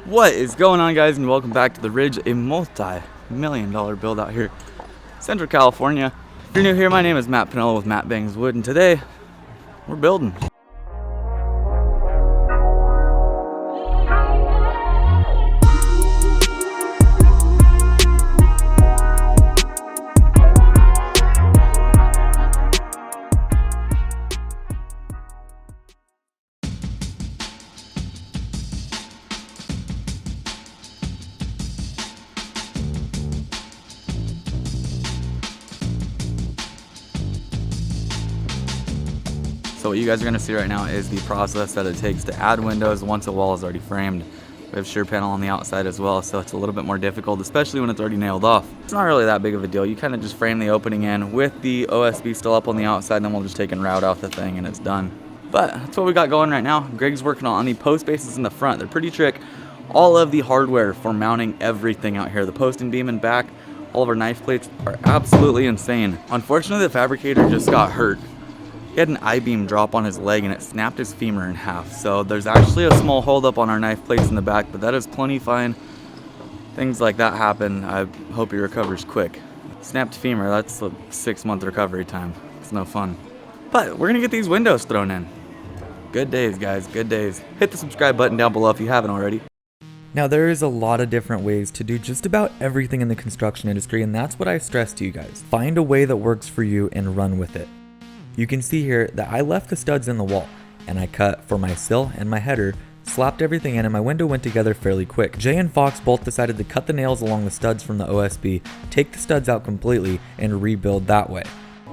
What is going on, guys, and welcome back to The Ridge, a multi-million-dollar build out here, Central California. If you're new here, my name is Matt Pinello with MattBangsWood, and today we're building. So what you guys are going to see right now is the process that it takes to add windows once a wall is already framed. We have shear panel on the outside as well, so it's a little bit more difficult, especially when it's already nailed off. It's not really that big of a deal. You kind of just frame the opening in with the OSB still up on the outside, and then we'll just take and route out the thing and it's done. But that's what we got going right now. Greg's working on the post bases in the front. They're pretty trick. All of the hardware for mounting everything out here, the post and beam and back, all of our knife plates are absolutely insane. Unfortunately, the fabricator just got hurt. He had an I-beam drop on his leg and it snapped his femur in half. So there's actually a small holdup on our knife plates in the back, but that is plenty fine. Things like that happen. I hope he recovers quick. Snapped femur, that's a 6-month recovery time. It's no fun. But we're gonna get these windows thrown in. Good days, guys, good days. Hit the subscribe button down below if you haven't already. Now, there is a lot of different ways to do just about everything in the construction industry, and that's what I stress to you guys. Find a way that works for you and run with it. You can see here that I left the studs in the wall, and I cut for my sill and my header, slapped everything in, and my window went together fairly quick. Jay and Fox both decided to cut the nails along the studs from the OSB, take the studs out completely, and rebuild that way.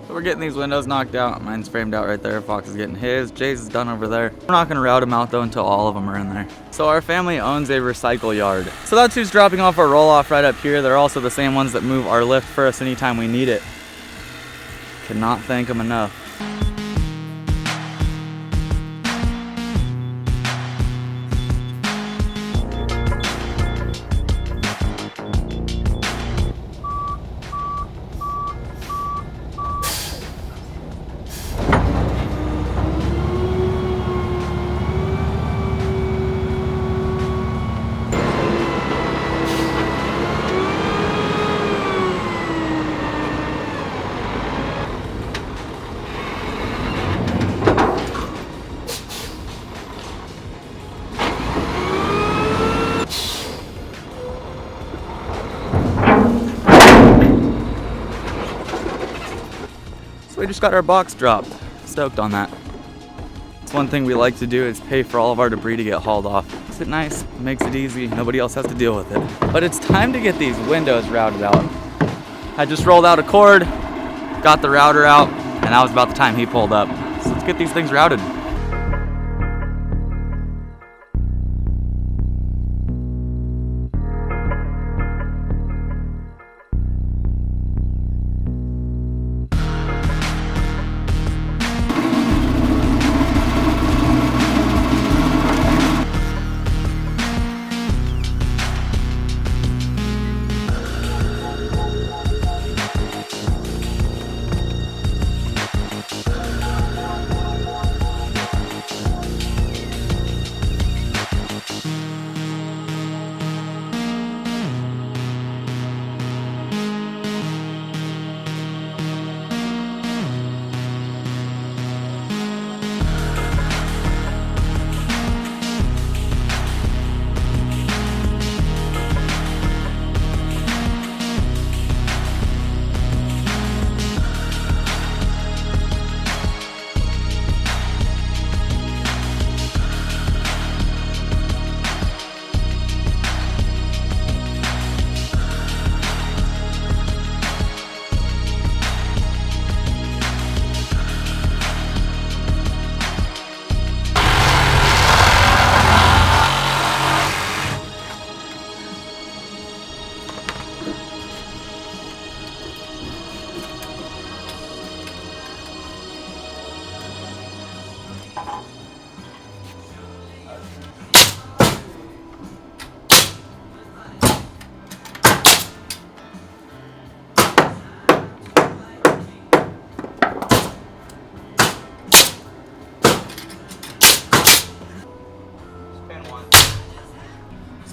So we're getting these windows knocked out. Mine's framed out right there. Fox is getting his. Jay's is done over there. We're not gonna route them out though until all of them are in there. So our family owns a recycle yard. So that's who's dropping off our roll-off right up here. They're also the same ones that move our lift for us anytime we need it. Cannot thank them enough. So we just got our box dropped. Stoked on that. It's one thing we like to do is pay for all of our debris to get hauled off. Makes it nice, makes it easy, nobody else has to deal with it. But it's time to get these windows routed out. I just rolled out a cord, got the router out, and that was about the time he pulled up. So let's get these things routed.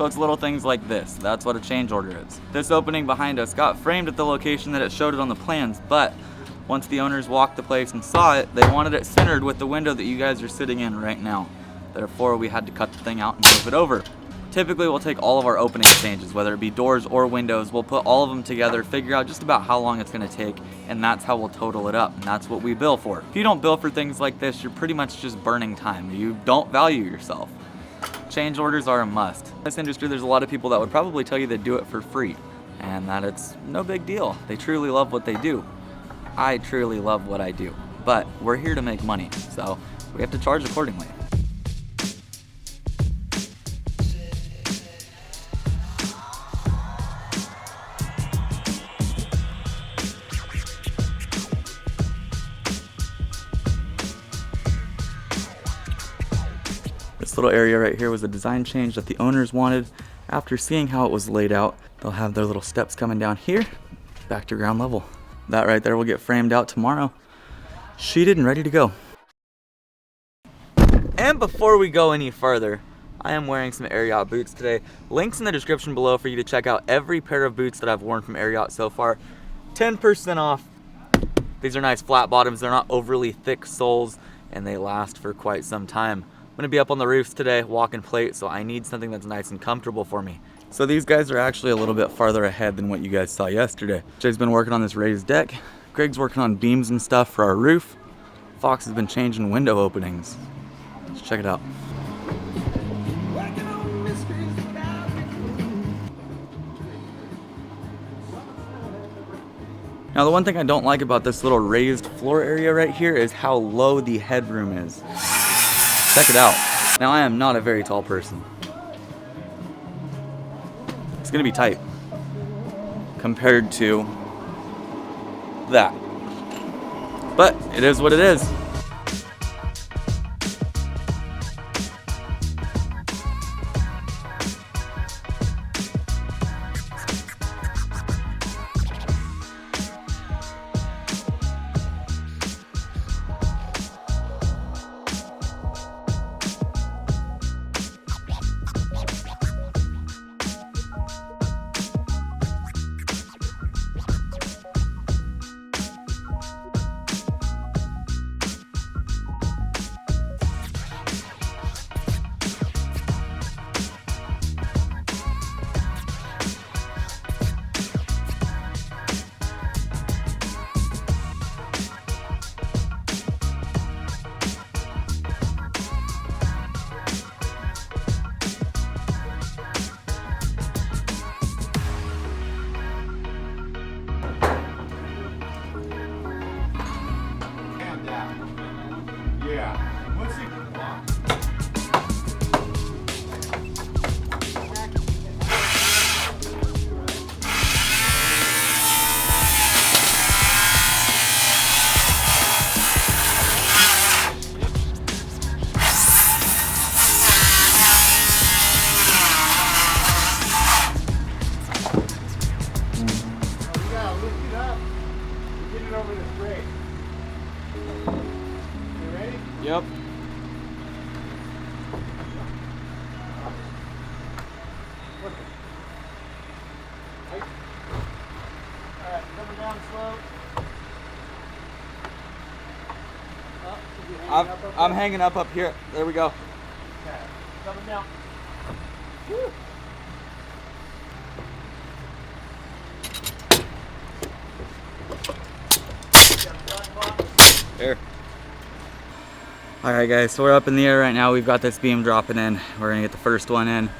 So it's little things like this. That's what a change order is. This opening behind us got framed at the location that it showed it on the plans, but once the owners walked the place and saw it, they wanted it centered with the window that you guys are sitting in right now. Therefore, we had to cut the thing out and move it over. Typically, we'll take all of our opening changes, whether it be doors or windows, we'll put all of them together, figure out just about how long it's gonna take, and that's how we'll total it up, and that's what we bill for. If you don't bill for things like this, you're pretty much just burning time. You don't value yourself. Change orders are a must. In this industry, there's a lot of people that would probably tell you they do it for free, and that it's no big deal. They truly love what they do. I truly love what I do, but we're here to make money, so we have to charge accordingly. This little area right here was a design change that the owners wanted. After seeing how it was laid out, they'll have their little steps coming down here, back to ground level. That right there will get framed out tomorrow, sheeted and ready to go. And before we go any further, I am wearing some Ariat boots today. Links in the description below for you to check out every pair of boots that I've worn from Ariat so far. 10% off. These are nice flat bottoms. They're not overly thick soles and they last for quite some time. I'm gonna be up on the roofs today, walking plate, so I need something that's nice and comfortable for me. So these guys are actually a little bit farther ahead than what you guys saw yesterday. Jay's been working on this raised deck. Greg's working on beams and stuff for our roof. Fox has been changing window openings. Let's check it out. Now the one thing I don't like about this little raised floor area right here is how low the headroom is. Check it out. Now I am not a very tall person. It's gonna be tight compared to that. But it is what it is. Yeah. What's it? Over this grade. You ready? Yep. Alright, coming down slow. I'm hanging up here. There we go. Okay, coming down. Woo. Here. Alright guys, so we're up in the air right now. We've got this beam dropping in. We're gonna get the first one in.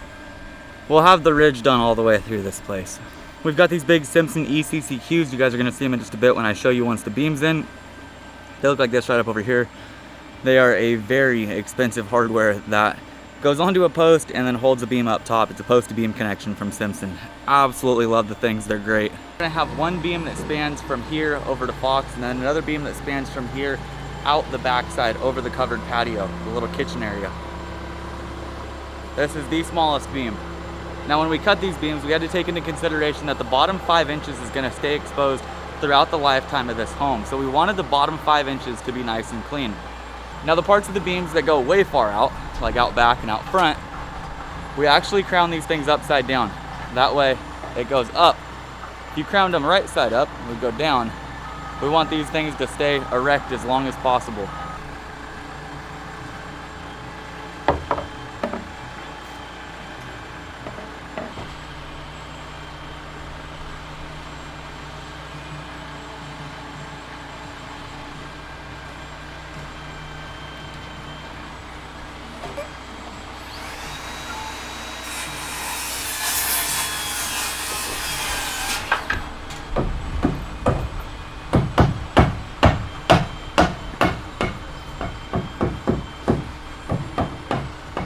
We'll have the ridge done all the way through this place. We've got these big Simpson ECCQs. You guys are gonna see them in just a bit when I show you once the beam's in. They look like this right up over here. They are a very expensive hardware that goes onto a post and then holds a beam up top. It's a post to beam connection from Simpson. Absolutely love the things, they're great. We're gonna have one beam that spans from here over to Fox and then another beam that spans from here out the backside over the covered patio, the little kitchen area. This is the smallest beam. Now when we cut these beams, we had to take into consideration that the bottom 5 inches is gonna stay exposed throughout the lifetime of this home. So we wanted the bottom 5 inches to be nice and clean. Now the parts of the beams that go way far out, like out back and out front, We actually crown these things upside down. That way it goes up. If you crowned them right side up, it would go down. We want these things to stay erect as long as possible.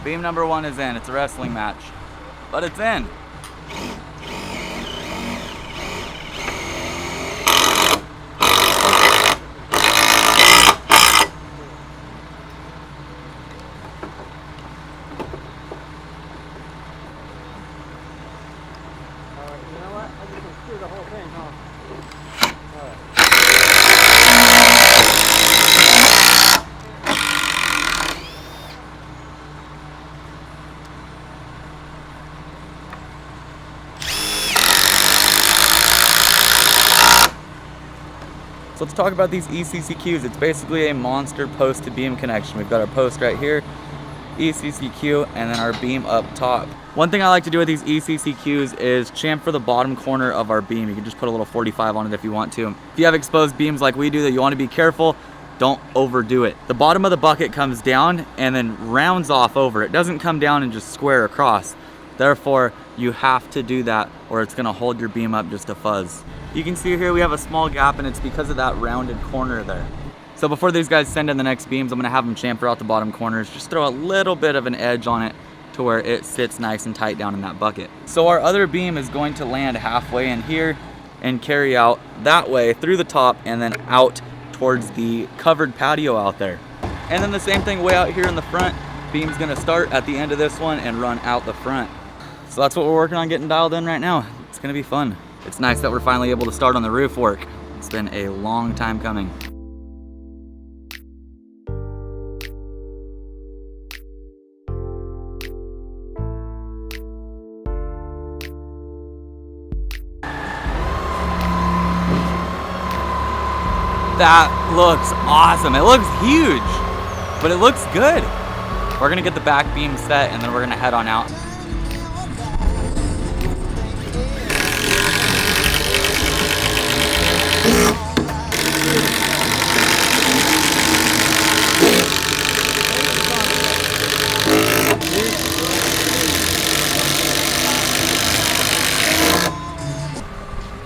Beam number 1 is in. It's a wrestling match, but it's in. You know what? I just gonna screw the whole thing, huh? So let's talk about these ECCQs. It's basically a monster post to beam connection. We've got our post right here, ECCQ, and then our beam up top. One thing I like to do with these ECCQs is chamfer the bottom corner of our beam. You can just put a little 45 on it if you want to. If you have exposed beams like we do that you want to be careful, don't overdo it. The bottom of the bucket comes down and then rounds off over. It doesn't come down and just square across. Therefore, you have to do that or it's gonna hold your beam up just a fuzz. You can see here we have a small gap and it's because of that rounded corner there. So before these guys send in the next beams, I'm gonna have them chamfer out the bottom corners. Just throw a little bit of an edge on it to where it sits nice and tight down in that bucket. So our other beam is going to land halfway in here and carry out that way through the top and then out towards the covered patio out there. And then the same thing way out here in the front. Beam's gonna start at the end of this one and run out the front. So that's what we're working on getting dialed in right now. It's gonna be fun. It's nice that we're finally able to start on the roof work. It's been a long time coming. That looks awesome. It looks huge, but it looks good. We're gonna get the back beam set and then we're gonna head on out.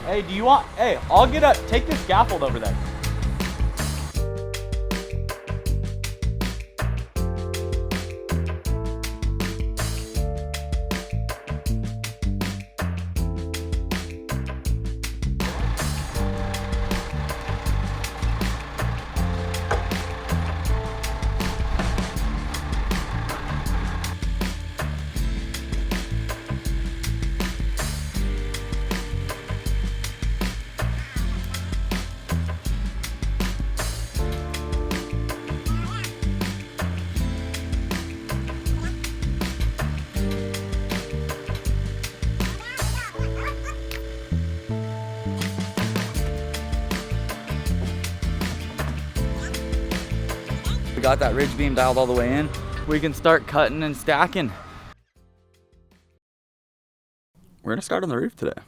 Hey, do you want, hey, I'll get up, take this scaffold over there. We got that ridge beam dialed all the way in. We can start cutting and stacking. We're gonna start on the roof today.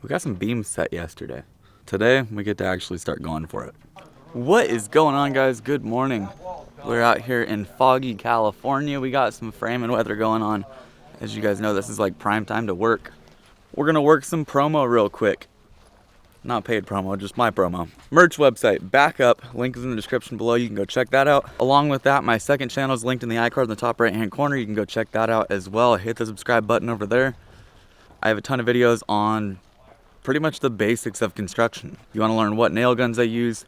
We got some beams set yesterday. Today, we get to actually start going for it. What is going on, guys? Good morning. We're out here in foggy California. We got some framing weather going on. As you guys know, this is like prime time to work. We're gonna work some promo real quick. Not paid promo, just my promo. Merch website, back up. Link is in the description below. You can go check that out. Along with that, my second channel is linked in the iCard in the top right-hand corner. You can go check that out as well. Hit the subscribe button over there. I have a ton of videos on pretty much the basics of construction. You want to learn what nail guns I use,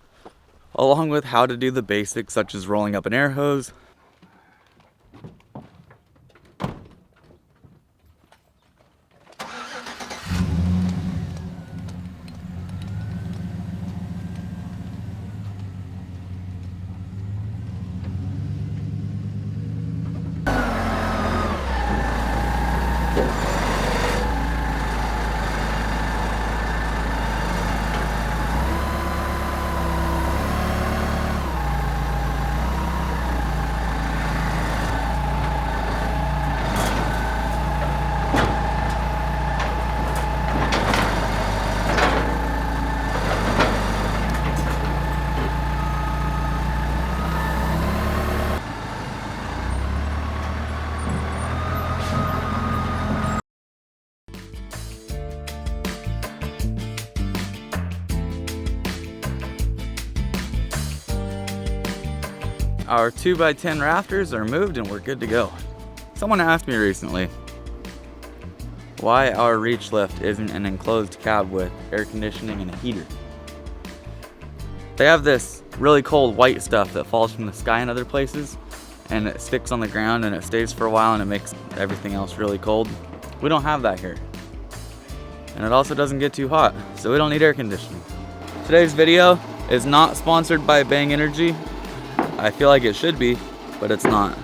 along with how to do the basics such as rolling up an air hose. Our 2x10 rafters are moved and we're good to go. Someone asked me recently why our reach lift isn't an enclosed cab with air conditioning and a heater. They have this really cold white stuff that falls from the sky in other places, and it sticks on the ground and it stays for a while and it makes everything else really cold. We don't have that here. And it also doesn't get too hot, so we don't need air conditioning. Today's video is not sponsored by Bang Energy. I feel like it should be, but it's not.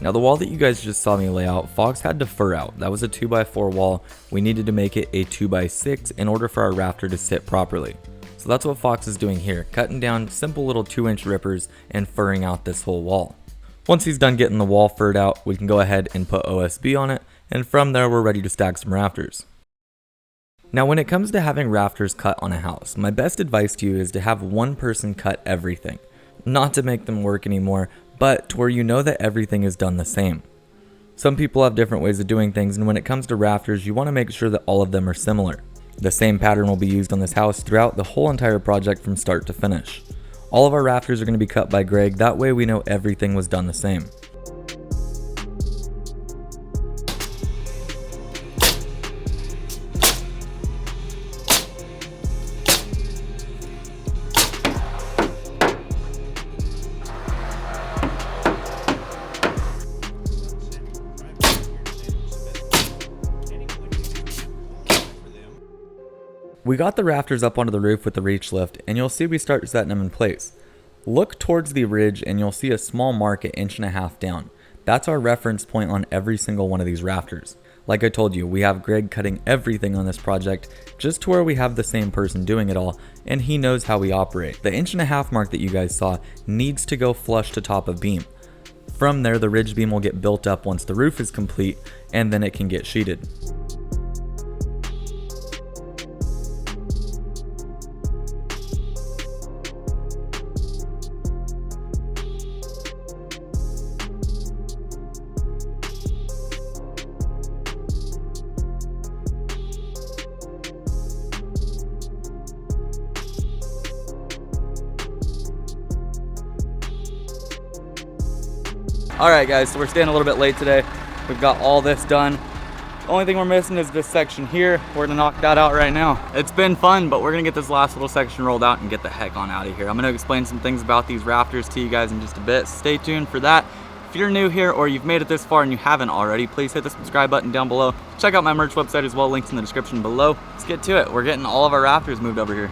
Now the wall that you guys just saw me lay out, Fox had to fur out. That was a 2x4 wall. We needed to make it a 2x6 in order for our rafter to sit properly. So that's what Fox is doing here, cutting down simple little 2-inch rippers and furring out this whole wall. Once he's done getting the wall furred out, we can go ahead and put OSB on it, and from there we're ready to stack some rafters. Now when it comes to having rafters cut on a house, my best advice to you is to have one person cut everything. Not to make them work anymore, but to where you know that everything is done the same. Some people have different ways of doing things, and when it comes to rafters, you want to make sure that all of them are similar. The same pattern will be used on this house throughout the whole entire project from start to finish. All of our rafters are going to be cut by Greg, that way we know everything was done the same. We got the rafters up onto the roof with the reach lift, and you'll see we start setting them in place. Look towards the ridge and you'll see a small mark at 1.5 inches down. That's our reference point on every single one of these rafters. Like I told you, we have Greg cutting everything on this project just to where we have the same person doing it all, and he knows how we operate. The 1.5 inch mark that you guys saw needs to go flush to top of beam. From there, the ridge beam will get built up once the roof is complete, and then it can get sheeted. Alright guys, so we're staying a little bit late today. We've got all this done. The only thing we're missing is this section here. We're gonna knock that out right now. It's been fun, but we're gonna get this last little section rolled out and get the heck on out of here. I'm gonna explain some things about these rafters to you guys in just a bit. Stay tuned for that. If you're new here or you've made it this far and you haven't already, please hit the subscribe button down below. Check out my merch website as well, links in the description below. Let's get to it. We're getting all of our rafters moved over here.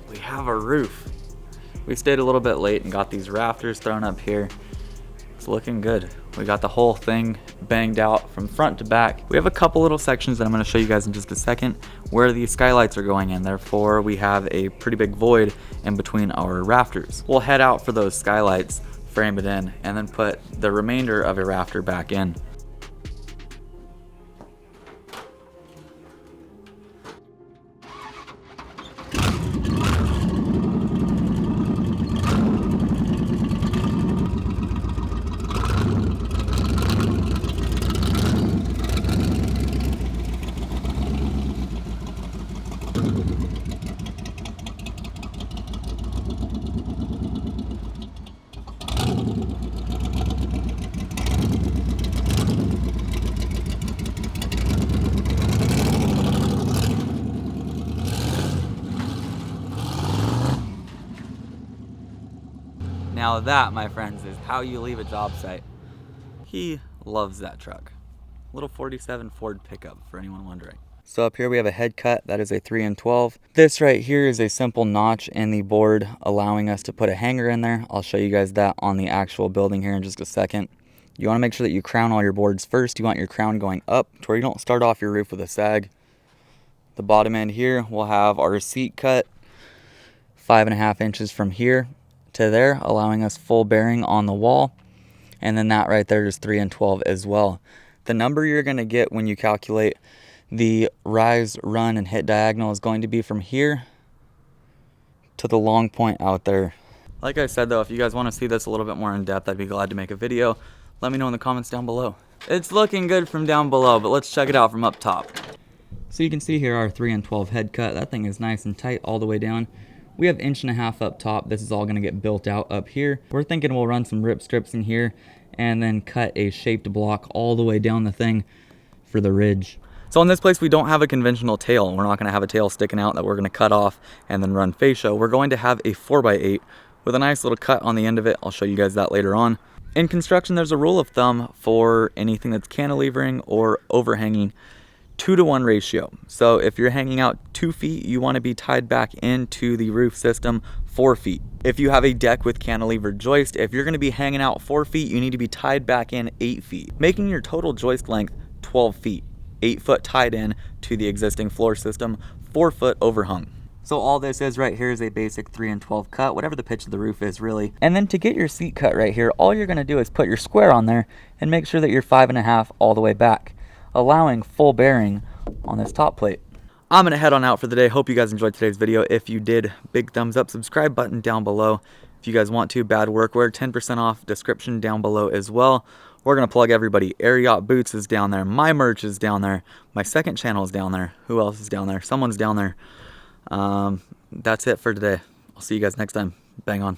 We have a roof. We stayed a little bit late and got these rafters thrown up here. It's looking good. We got the whole thing banged out from front to back. We have a couple little sections that I'm going to show you guys in just a second where these skylights are going in. Therefore, we have a pretty big void in between our rafters. We'll head out for those skylights, frame it in, and then put the remainder of a rafter back in. Now that, my friends, is how you leave a job site. He Loves that truck. Little 47 Ford pickup for anyone wondering. So up here we have a head cut. That is a 3 and 12. This right here is a simple notch in the board, allowing us to put a hanger in there. I'll show you guys that on the actual building here in just a second. You want to make sure that you crown all your boards first. You want your crown going up to where you don't start off your roof with a sag. The bottom end here, we'll have our seat cut 5.5 inches from here to there, allowing us full bearing on the wall. And then that right there is 3 and 12 as well. The number you're going to get when you calculate the rise, run, and hit diagonal is going to be from here to the long point out there. Like I said though, if you guys want to see this a little bit more in depth, I'd be glad to make a video. Let me know in the comments down below. It's looking good from down below, but let's check it out from up top. So you can see here our 3 and 12 head cut. That thing is nice and tight all the way down. We have 1.5 inches up top. This is all going to get built out up here. We're thinking we'll run some rip strips in here and then cut a shaped block all the way down the thing for the ridge. So in this place, we don't have a conventional tail. We're not going to have a tail sticking out that we're going to cut off and then run fascia. We're going to have a 4x8 with a nice little cut on the end of it. I'll show you guys that later on. In construction, there's a rule of thumb for anything that's cantilevering or overhanging, 2-to-1 ratio. So if you're hanging out 2 feet, you want to be tied back into the roof system 4 feet. If you have a deck with cantilever joist, if you're going to be hanging out 4 feet, you need to be tied back in 8 feet, making your total joist length 12 feet. 8 foot tied in to the existing floor system, 4 foot overhung. So all this is right here is a basic 3 and 12 cut, whatever the pitch of the roof is really. And then to get your seat cut right here, all you're gonna do is put your square on there and make sure that you're 5.5 all the way back, allowing full bearing on this top plate. I'm gonna head on out for the day. Hope you guys enjoyed today's video. If you did, big thumbs up, subscribe button down below. If you guys want to, Bad Workwear, 10% off, description down below as well. We're going to plug everybody. Air Yacht Boots is down there. My merch is down there. My second channel is down there. Who else is down there? Someone's down there. That's it for today. I'll see you guys next time. Bang on.